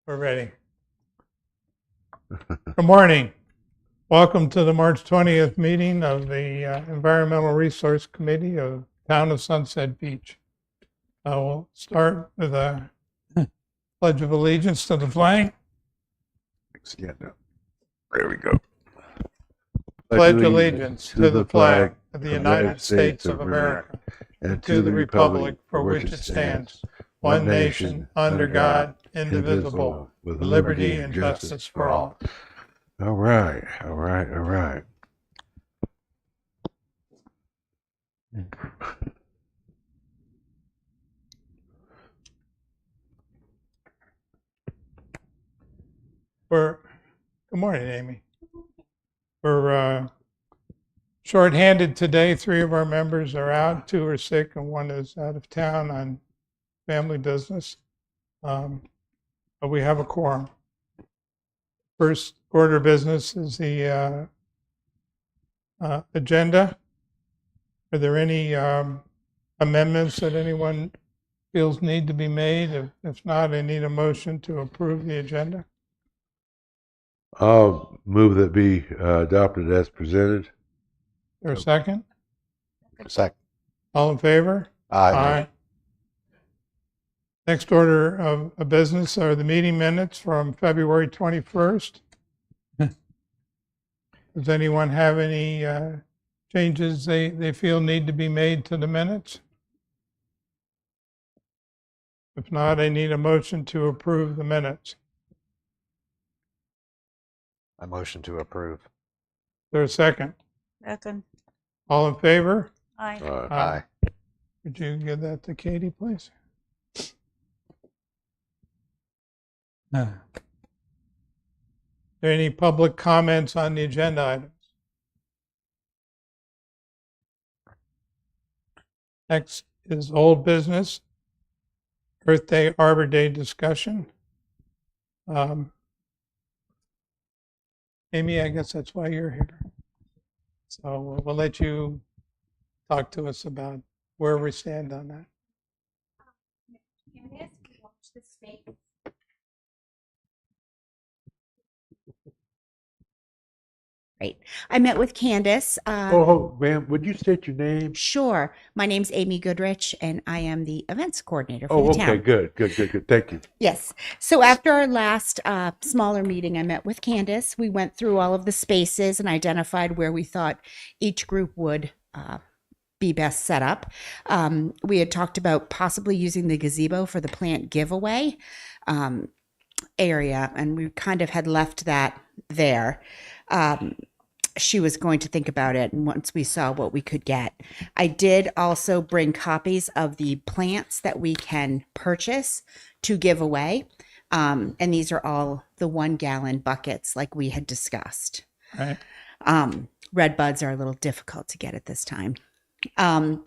We're ready. Good morning. Welcome to the March 20th meeting of the Environmental Resource Committee of Town of Sunset Beach. We'll start with a Pledge of Allegiance to the flag. Yeah, no. There we go. Pledge allegiance to the flag of the United States of America and to the republic for which it stands, one nation, under God, indivisible, with liberty and justice for all. All right, all right, all right. Good morning, Amy. We're short-handed today. 3 of our members are out, 2 are sick, and 1 is out of town on family business. But we have a quorum. First order of business is the agenda. Are there any amendments that anyone feels need to be made? If not, I need a motion to approve the agenda. I'll move that be adopted as presented. Or a second? Second. All in favor? Aye. Next order of business are the meeting minutes from February 21st. Does anyone have any changes they feel need to be made to the minutes? If not, I need a motion to approve the minutes. I motion to approve. Is there a second? Second. All in favor? Aye. Aye. Would you give that to Katie, please? Are there any public comments on the agenda items? Next is old business, Earth Day, Arbor Day discussion. Amy, I guess that's why you're here. So we'll let you talk to us about where we stand on that. Watch the space. Right. I met with Candace. Ma'am, would you state your name? Sure. My name's Amy Goodrich, and I am the events coordinator for Oh, the town. okay, good. Thank you. Yes. So after our last smaller meeting, I met with Candace. We went through all of the spaces and identified where we thought each group would be best set up. We had talked about possibly using the gazebo for the plant giveaway area, and we kind of had left that there. She was going to think about it, and once we saw what we could get. I did also bring copies of the plants that we can purchase to give away, and these are all the 1-gallon buckets like we had discussed. Right. Red buds are a little difficult to get at this time.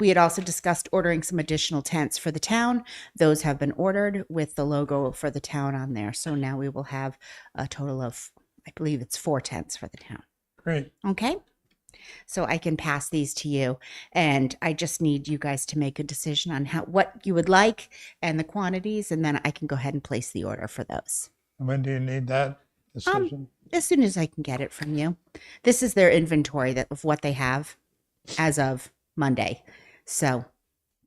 We had also discussed ordering some additional tents for the town. Those have been ordered with the logo for the town on there. So now we will have a total of, I believe it's 4 tents for the town. Great. Okay. So I can pass these to you, and I just need you guys to make a decision on what you would like and the quantities, and then I can go ahead and place the order for those. When do you need that decision? As soon as I can get it from you. This is their inventory of what they have as of Monday. So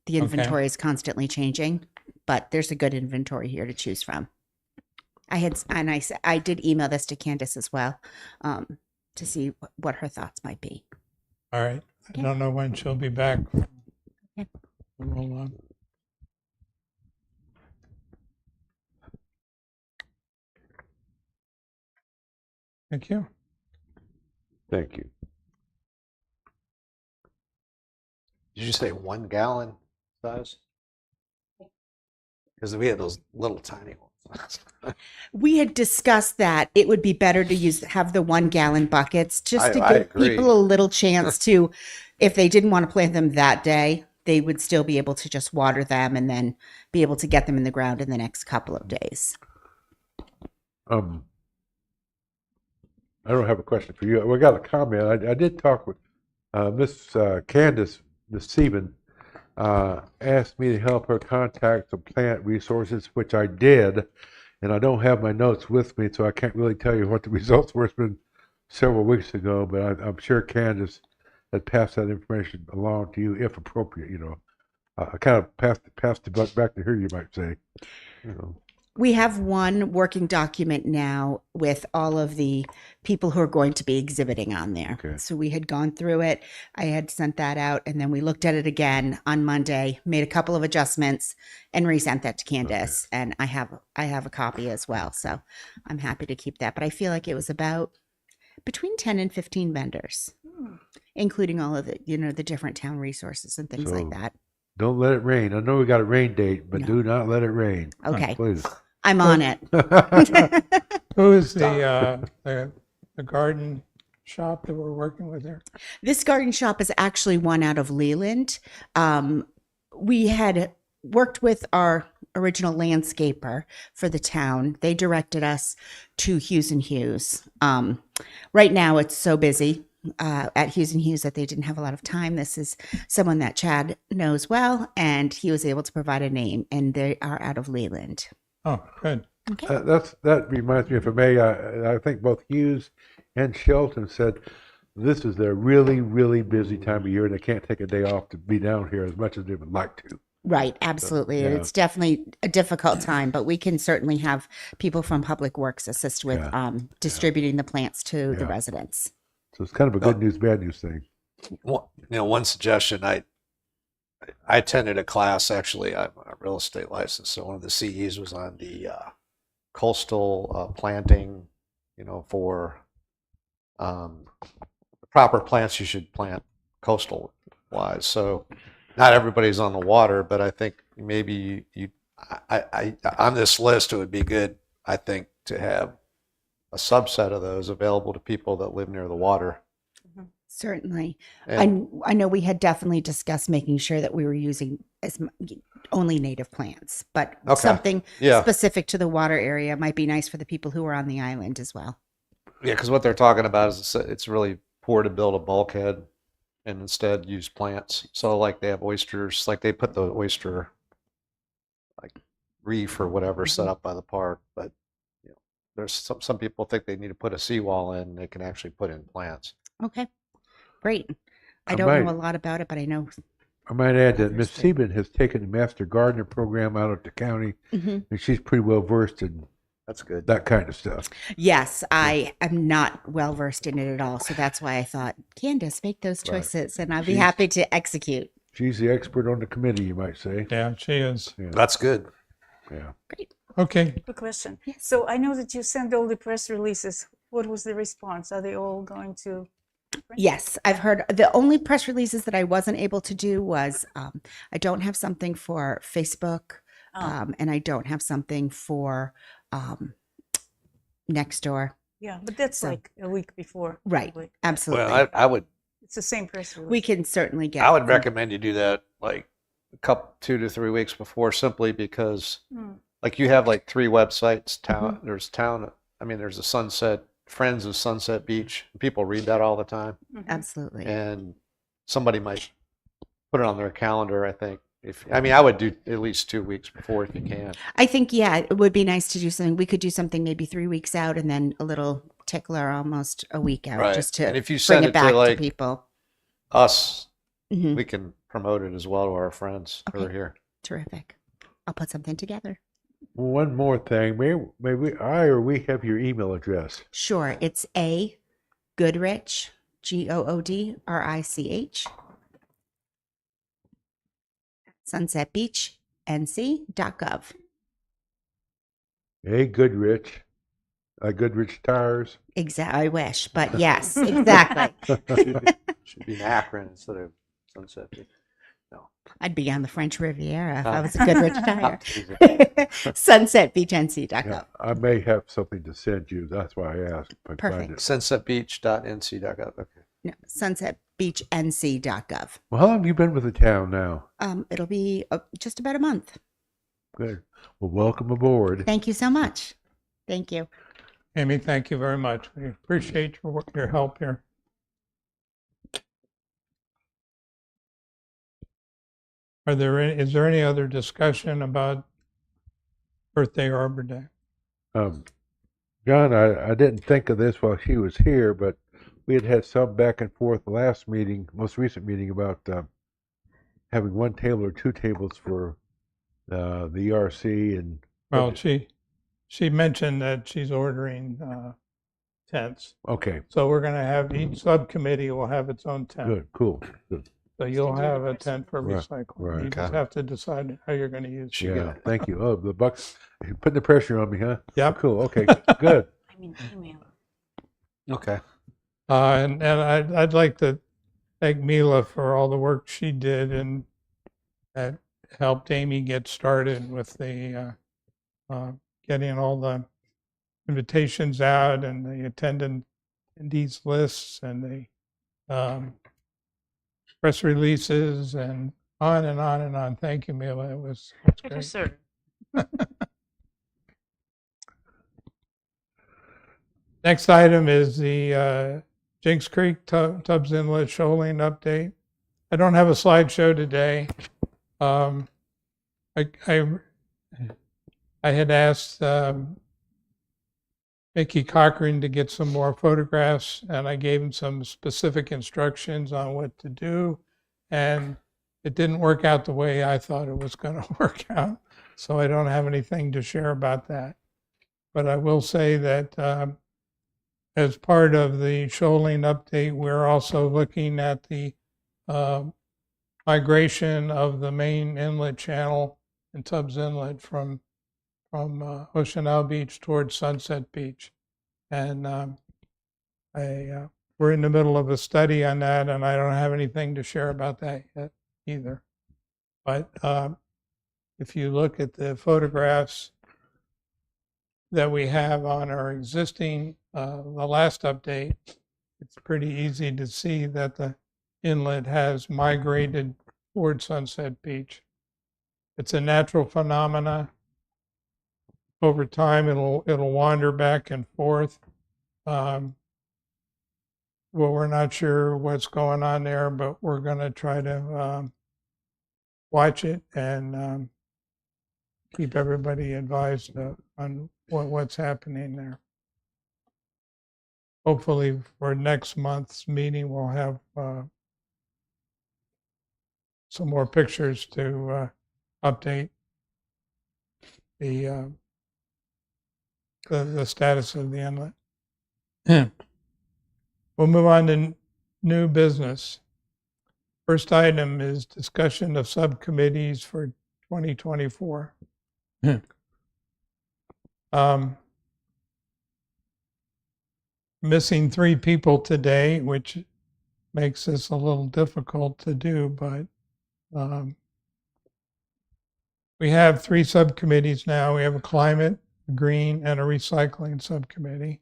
the inventory is constantly changing, but there's a good inventory here to choose from. I did email this to Candace as well, to see what her thoughts might be. All right. Okay. I don't know when she'll be back. Okay. Hold on. Thank you. Thank you. Did you say 1 gallon size? Because we had those little tiny ones. We had discussed that it would be better to have the 1-gallon buckets just to I give agree. people a little chance to, if they didn't want to plant them that day, they would still be able to just water them and then be able to get them in the ground in the next couple of days. I don't have a question for you. We got a comment. I did talk with Miss Candace this evening. Asked me to help her contact some plant resources, which I did. and I don't have my notes with me, so I can't really tell you what the results were. It's been several weeks ago, but I'm sure Candace had passed that information along to you, if appropriate. I kind of passed the buck back to her, you might say. You know. We have one working document now with all of the people who are going to be exhibiting on there. Okay. So we had gone through it. I had sent that out, and then we looked at it again on Monday, made a couple of adjustments, and resent that to Candace. Okay. And I have a copy as well. So I'm happy to keep that. But I feel like it was about between 10 and 15 vendors, including all of the different town resources and things like that. Don't let it rain. I know we got a rain date, but No. do not let it rain. Okay. Please. I'm on it. Who is the garden shop that we're working with there? This garden shop is actually one out of Leland. We had worked with our original landscaper for the town. They directed us to Hughes and Hughes. Right now it's so busy at Hughes and Hughes that they didn't have a lot of time. This is someone that Chad knows well, and he was able to provide a name, and they are out of Leland. Oh, good. Okay. That reminds me, if I may, I think both Hughes and Shelton said this is their really, really busy time of year, and they can't take a day off to be down here as much as they would like to. Right, absolutely. So, yeah. It's definitely a difficult time, but we can certainly have people from Public Works assist with distributing the plants to the residents. So it's kind of a good news, bad news thing. One suggestion. I attended a class, actually. I'm a real estate license, so one of the CEs was on the coastal planting, for the proper plants you should plant coastal wise. So not everybody's on the water, but I think maybe I on this list, it would be good, I think, to have a subset of those available to people that live near the water. Certainly. And I know we had definitely discussed making sure that we were using only native plants, but something specific to the water area might be nice for the people who are on the island as well. Yeah, because what they're talking about is it's really poor to build a bulkhead and instead use plants. So like they have oysters, like they put the oyster like reef or whatever set up by the park, but there's some people think they need to put a seawall in. They can actually put in plants. Okay, great. I don't know a lot about it, but I know. I might add that Miss Sieben has taken the Master Gardener program out at the county, and she's pretty well versed in That's good. that kind of stuff. Yes, I am not well versed in it at all, so that's why I thought, Candace, make those choices, and I'll be happy to execute. She's the expert on the committee, you might say. Yeah, she is. Yeah. That's good. Yeah. Great. Okay. Quick question. Yes. So I know that you sent all the press releases. What was the response? Are they all going to? Yes, I've heard the only press releases that I wasn't able to do was I don't have something for Facebook, and I don't have something for Nextdoor. Yeah, but that's like a week before. Right. probably. Absolutely. Well, I would It's the same press release. we can certainly get. I would recommend you do that like a couple 2 to 3 weeks before, simply because like you have like 3 websites. There's there's a Sunset Friends of Sunset Beach. People read that all the time, Absolutely. and somebody might put it on their calendar. I think I would do at least 2 weeks before if you can. I think, it would be nice to do something. We could do something maybe 3 weeks out and then a little tickler almost a week out, Right. just to And if you bring send it it back to like to people. us, Mhm. we can promote it as well to our friends who are Okay. here. Terrific. I'll put something together. One more thing. May we have your email address? Sure. It's A Goodrich, GOODRICH, sunsetbeachnc.gov. A Goodrich. Goodrich Tires. Exactly. I wish, but yes, exactly. Should be an Akron instead of Sunset Beach. No. I'd be on the French Riviera if I was a Goodrich tire. Easy. Sunsetbeachnc.gov. Yeah, I may have something to send you. That's why I asked. If I can find Perfect. it. Sunsetbeach.nc.gov. Okay. No, sunsetbeachnc.gov. Well, how long have you been with the town now? It'll be just about a month. Good. Well, welcome aboard. Thank you so much. Thank you. Amy, thank you very much. We appreciate your help here. Is there any other discussion about Birthday Arbor Day? John, I didn't think of this while she was here, but we had some back and forth last meeting, most recent meeting, about having one table or two tables for the ERC and. Well, she mentioned that she's ordering tents. Okay, So we're going to have each subcommittee will have its own tent. good, cool, good. So you'll Schedule have the a tent for Right, recycling. right. You just Okay. have to decide how you're going to use it. Yeah, thank you. Oh, the bucks, you're putting the pressure on me, huh? Yep. Cool, okay, good. I mean, email. Okay. And I'd like to thank Mila for all the work she did and that helped Amy get started with the getting all the invitations out and the attendees lists and the press releases and on and on and on. Thank you, Mila. It's Pleasure, great. sir. Next item is the Jinks Creek Tubbs Inlet shoaling update. I don't have a slideshow today. I had asked Mickey Cochran to get some more photographs, and I gave him some specific instructions on what to do, and it didn't work out the way I thought it was going to work out. So I don't have anything to share about that. But I will say that as part of the shoaling update, we're also looking at the migration of the main inlet channel in Tubbs Inlet from Ocean Isle Beach towards Sunset Beach. And we're in the middle of a study on that, and I don't have anything to share about that yet either. But if you look at the photographs that we have on our existing, the last update, it's pretty easy to see that the inlet has migrated toward Sunset Beach. It's a natural phenomena. Over time, it'll wander back and forth. Well, we're not sure what's going on there, but we're going to try to watch it and keep everybody advised on what's happening there. Hopefully for next month's meeting, we'll have some more pictures to update the status of the inlet. We'll move on to new business. First item is discussion of subcommittees for 2024. Missing 3 people today, which makes this a little difficult to do, but we have 3 subcommittees now. We have a climate, a green, and a recycling subcommittee.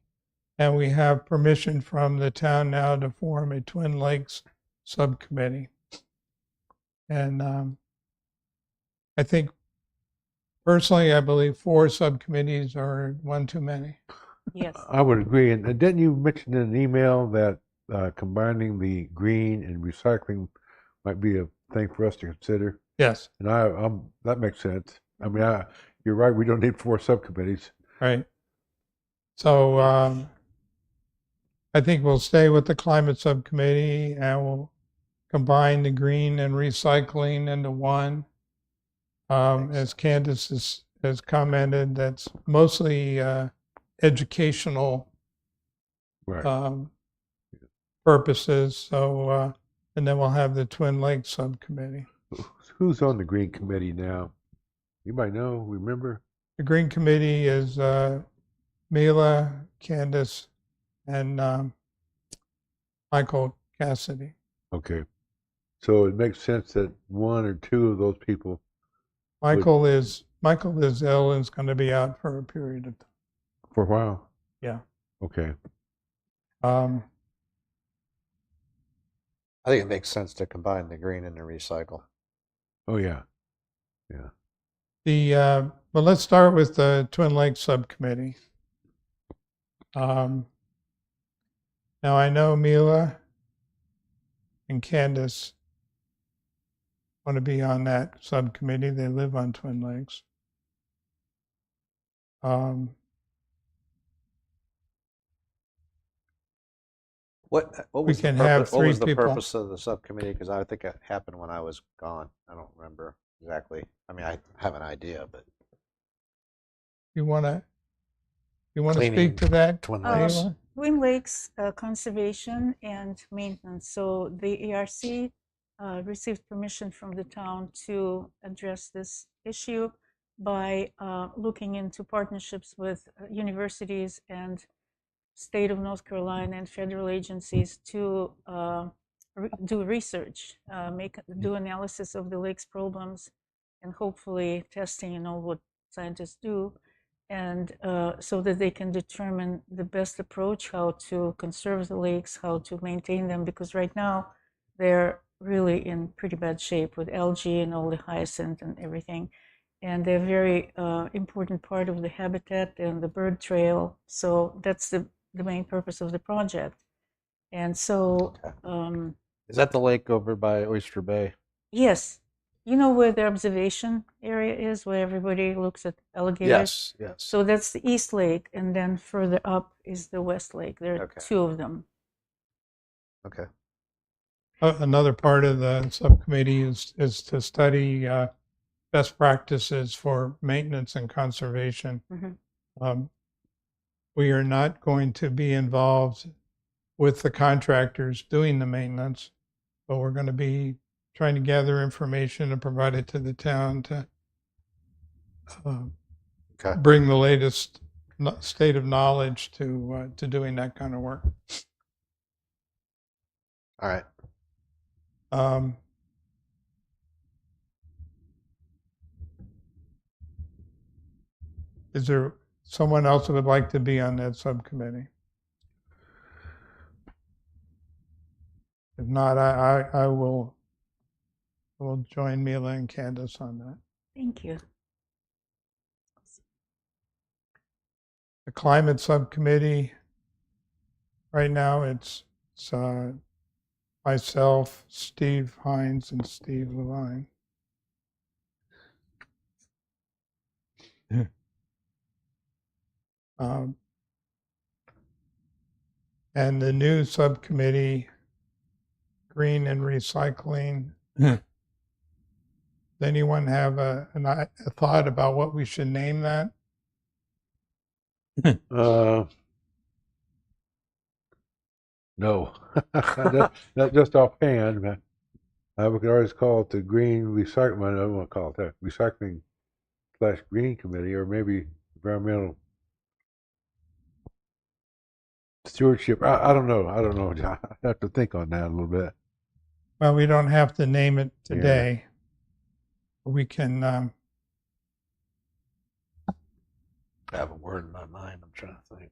And we have permission from the town now to form a Twin Lakes subcommittee. And I think, personally, I believe 4 subcommittees are one too many. Yes. I would agree. And didn't you mention in an email that combining the green and recycling might be a thing for us to consider? Yes, And that makes sense. I mean, you're right. We don't need 4 subcommittees. right. So I think we'll stay with the climate subcommittee and we'll combine the green and recycling into one. As Candace has commented, that's mostly educational Right. purposes. So, and then we'll have the Twin Lakes subcommittee. Who's on the green committee now? You might know. Remember? The green committee is Mila, Candace, and Michael Cassidy. Okay. So it makes sense that 1 or 2 of those people. Michael is ill and is going to be out for a period of time. For a while. Yeah. Okay. Um, I think it makes sense to combine the green and the recycle. Oh yeah. But let's start with the Twin Lakes subcommittee. Now I know Mila and Candace want to be on that subcommittee. They live on Twin Lakes. What We was the can have purpose? What three was the people. purpose of the subcommittee? Because I think it happened when I was gone. I don't remember exactly. I mean, I have an idea, but You want to Cleaning speak to that, Twin Um, Lakes. Ayla? Twin Lakes conservation and maintenance. So the ERC received permission from the town to address this issue by looking into partnerships with universities and state of North Carolina and federal agencies to do research, do analysis of the lake's problems, and hopefully testing and all what scientists do, and so that they can determine the best approach, how to conserve the lakes, how to maintain them, because right now they're really in pretty bad shape with algae and all the hyacinth and everything. And they're a very important part of the habitat and the bird trail. So that's the main purpose of the project. And so, Is that the lake over by Oyster Bay? yes, you know where the observation area is, where everybody looks at alligators? Yes, yes. So that's the East Lake, and then further up is the West Lake. There are Okay. two of them. Okay. Another part of the subcommittee is to study best practices for maintenance and conservation. Mhm. We are not going to be involved with the contractors doing the maintenance, but we're going to be trying to gather information and provide it to the town to Okay. bring the latest state of knowledge to doing that kind of work. All right. Is there someone else who would like to be on that subcommittee? If not, I will join Mila and Candace on that. Thank you. The climate subcommittee, right now it's myself, Steve Hines, and Steve Levine. And the new subcommittee, green and recycling. Does anyone have a thought about what we should name that? No, not just offhand, but we could always call it the Green Recycling. I don't want to call it that, Recycling / Green Committee, or maybe Environmental Stewardship. I don't know. I don't know, John. I have to think on that a little bit. Well, we don't have to name it today. We can. I have a word in my mind. I'm trying to think.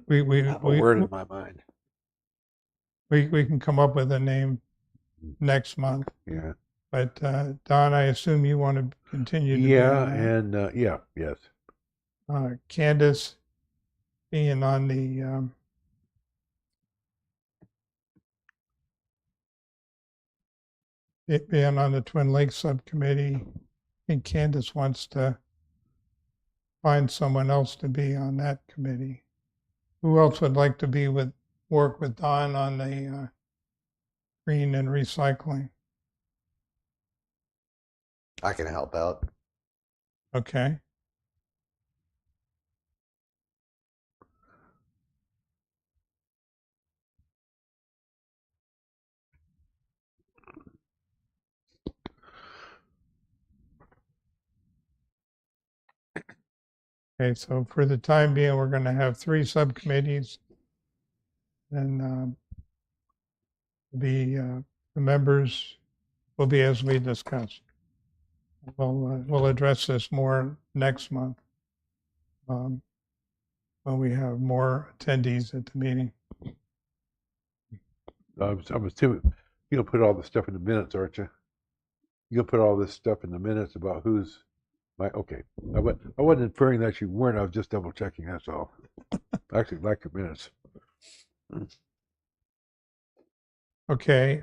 We I have a word in my mind. we can come up with a name next month. Yeah. But Don, I assume you want to continue to be on that. And yes. Candace being on the Twin Lakes subcommittee. I think Candace wants to find someone else to be on that committee. Who else would like to work with Don on the green and recycling? I can help out. Okay. Okay, so for the time being, we're going to have 3 subcommittees, and the members will be as we discussed. We'll address this more next month when we have more attendees at the meeting. I'm assuming you'll put all this stuff in the minutes, aren't you? You'll put all this stuff in the minutes about who's okay. I wasn't inferring that you weren't. I was just double checking. That's all. I actually like your minutes. Okay.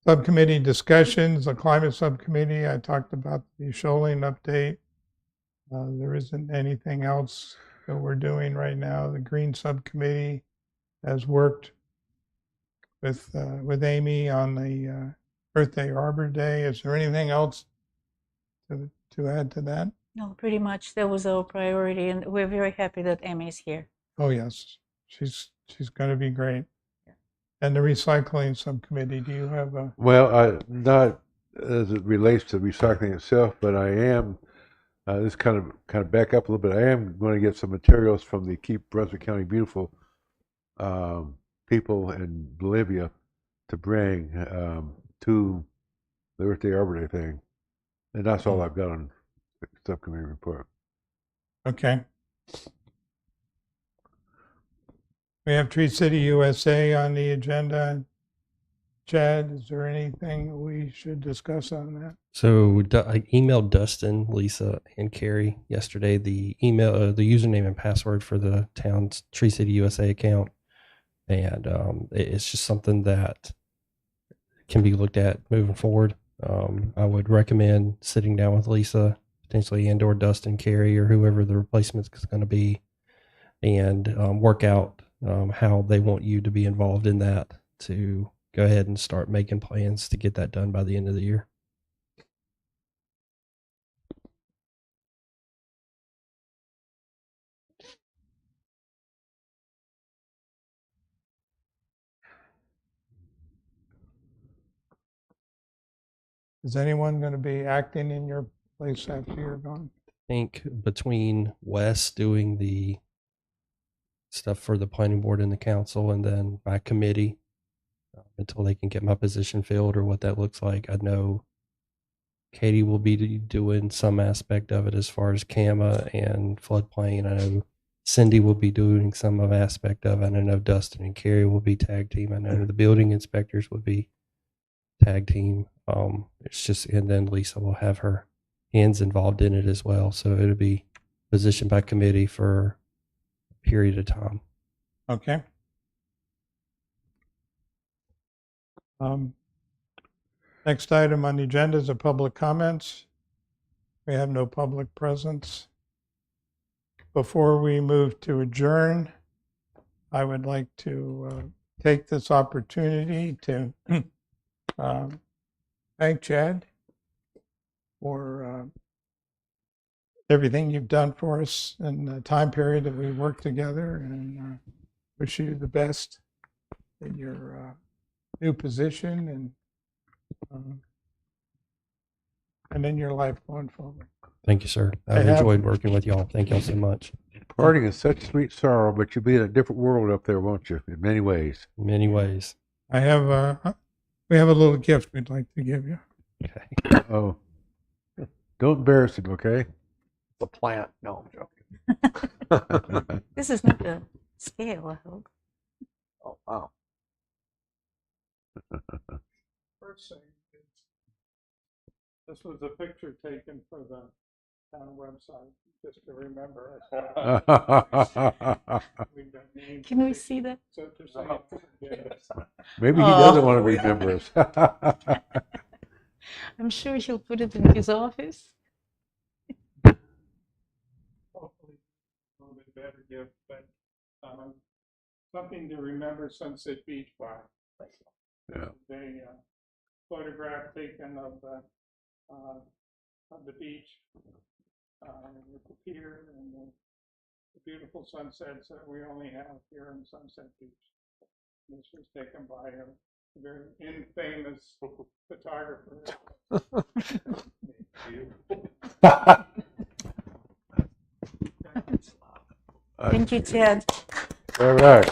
Subcommittee discussions, the climate subcommittee, I talked about the shoaling update. There isn't anything else that we're doing right now. The Green Subcommittee has worked with Amy on the Birthday Arbor Day. Is there anything else to add to that? No, pretty much that was our priority, and we're very happy that Amy is here. Oh yes, she's going to be great. And the Recycling Subcommittee, do you have a? Well, not as it relates to recycling itself, but I am. This kind of back up a little bit. I am going to get some materials from the Keep Brunswick County Beautiful people in Bolivia to bring to the Earth Day Arbor Day thing, and that's all I've got on the subcommittee report. Okay. We have Tree City USA on the agenda. Chad, is there anything we should discuss on that? So I emailed Dustin, Lisa, and Carrie yesterday the email, the username and password for the town's Tree City USA account, and it's just something that can be looked at moving forward. I would recommend sitting down with Lisa, potentially, and/or Dustin, Carrie, or whoever the replacement is going to be, and work out how they want you to be involved in that to go ahead and start making plans to get that done by the end of the year. Is anyone going to be acting in your place after you're gone? I think between Wes doing the stuff for the planning board and the council, and then my committee, until they can get my position filled or what that looks like. I know Katie will be doing some aspect of it as far as CAMA and floodplain. I know Cindy will be doing some of aspect of it. And I know Dustin and Carrie will be tag team. I know the building inspectors would be tag team. It's just, and then Lisa will have her hands involved in it as well. So it'll be position by committee for a period of time. Okay. Next item on the agenda is a public comments. We have no public presence. Before we move to adjourn, I would like to take this opportunity to thank Chad for everything you've done for us in the time period that we worked together, and wish you the best in your new position and in your life going forward. Thank you, sir. I've enjoyed working with y'all. Thank y'all so much. Parting is such sweet sorrow, but you'll be in a different world up there, won't you? In many ways. In many ways. We have a little gift we'd like to give you. Okay. Oh, don't embarrass him, okay? The plant. No, I'm joking. This is not the scale, I hope. Oh, wow. First thing is, this was a picture taken for the town website, just to remember us. Can we see that? So to say, Maybe he doesn't want to remember us. I'm sure he'll put it in his office. hopefully a little bit better gift, but something to remember Sunset Beach by. Yeah. They photograph taken of the beach with the pier and the beautiful sunsets that we only have here in Sunset Beach. This was taken by a very infamous photographer. Thank you, Chad. All right.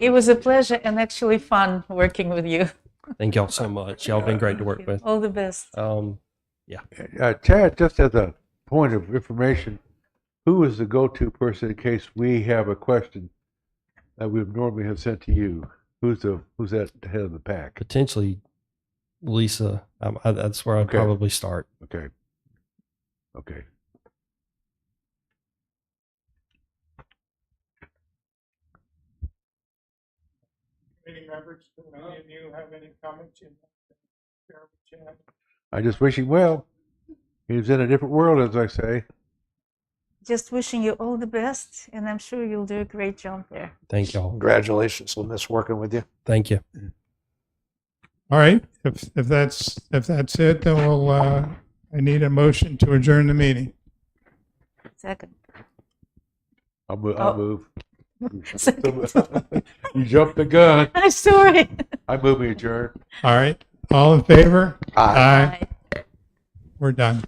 It was a pleasure and actually fun working with you. Thank y'all so much. Y'all been great to work with. All the best. Chad, just as a point of information, who is the go-to person in case we have a question that we would normally have sent to you? Who's that head of the pack? Potentially Lisa. That's where I'd Okay. probably start. Okay. Okay. Committee members, do any of you have any comments you'd like to share with Chad? I just wish him well. He's in a different world, as I say. just wishing you all the best, and I'm sure you'll do a great job there. Thank y'all. Congratulations. We'll miss working with you. Thank you. All right, if that's it, then we'll, I need a motion to adjourn the meeting. Second. I'll Oh. move. You jumped the gun. I'm sorry. I move we adjourn. All right, all in favor? Aye. We're done.